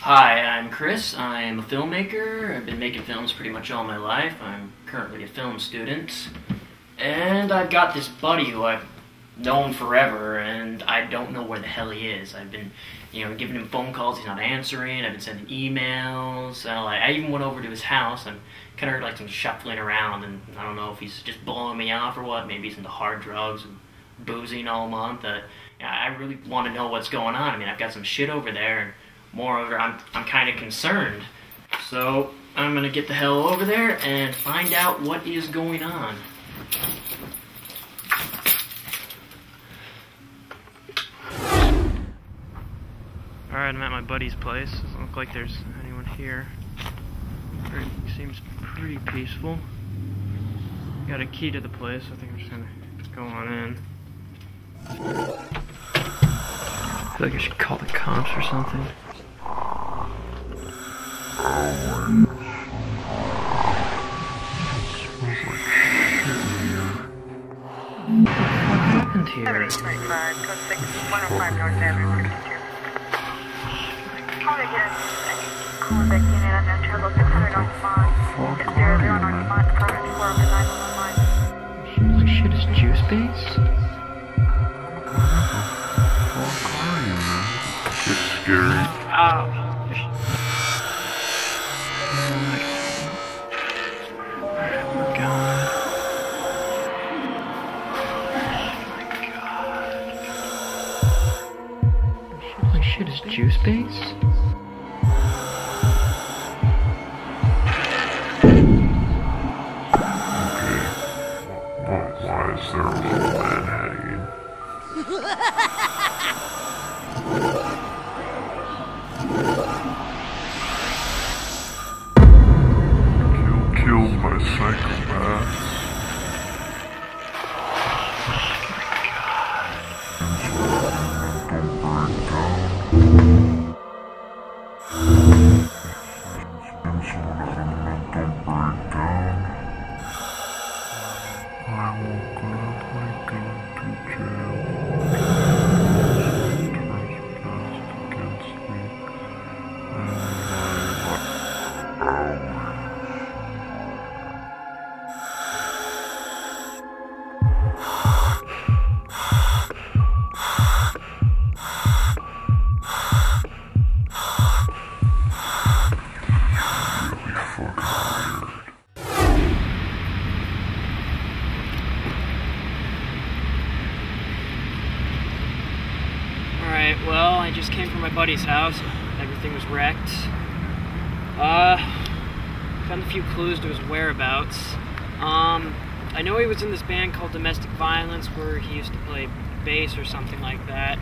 Hi, I'm Chris. I'm a filmmaker. I've been making films pretty much all my life. I'm currently a film student. And I've got this buddy who I've known forever, and I don't know where the hell he is. I've been, giving him phone calls, he's not answering. I've been sending emails. I even went over to his house and kind of heard like some shuffling around, and I don't know if he's just blowing me off or what. Maybe he's into hard drugs and boozing all month. I really want to know what's going on. I mean, I've got some shit over there, and moreover, I'm kind of concerned. So I'm gonna get the hell over there and find out what is going on. Alright, I'm at my buddy's place. Doesn't look like there's anyone here. Everything seems pretty peaceful. Got a key to the place, so I think I'm just gonna go on in. I feel like I should call the cops or something. What happened here? 725, code 6, 105 North Avenue, 62. Call again. Call back in and I'm travel 600 North Mont. 600 North Mont, current 4 of the 911 line. Holy shit, is juice base? It's scary. Oh. Shit, is juice base? Well, why is there a little man hanging? You killed my psychopath. I will gladly go to jail. Trespassed against me, and Alright, well, I just came from my buddy's house. Everything was wrecked. Found a few clues to his whereabouts. I know he was in this band called Domestic Violence where he used to play bass or something like that.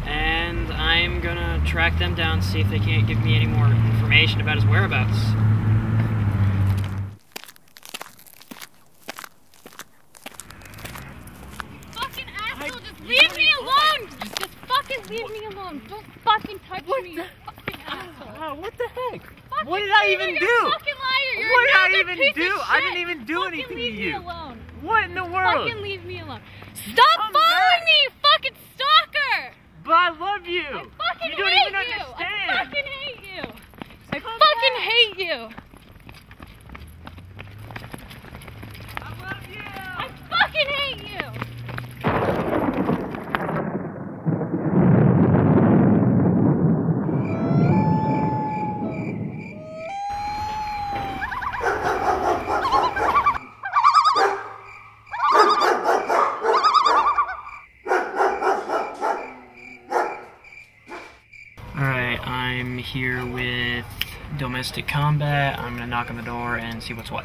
And I'm gonna track them down, see if they can't give me any more information about his whereabouts. Fucking asshole, just leave me alone! Just fucking leave me alone. Don't fucking touch me, you fucking asshole. What the heck? Fucking What did I even you're do? a fucking liar. You're What did I another even piece do? of I shit. didn't even do Fucking anything to leave me you. alone. What in the world? Fucking leave me alone. Stop Come following back. me, you fucking stalker! But I love you. I fucking You don't hate even you. understand. I fucking hate you. I Come fucking back. hate you. I love you. I fucking hate you. Alright, I'm here with Domestic Combat. I'm gonna knock on the door and see what's what.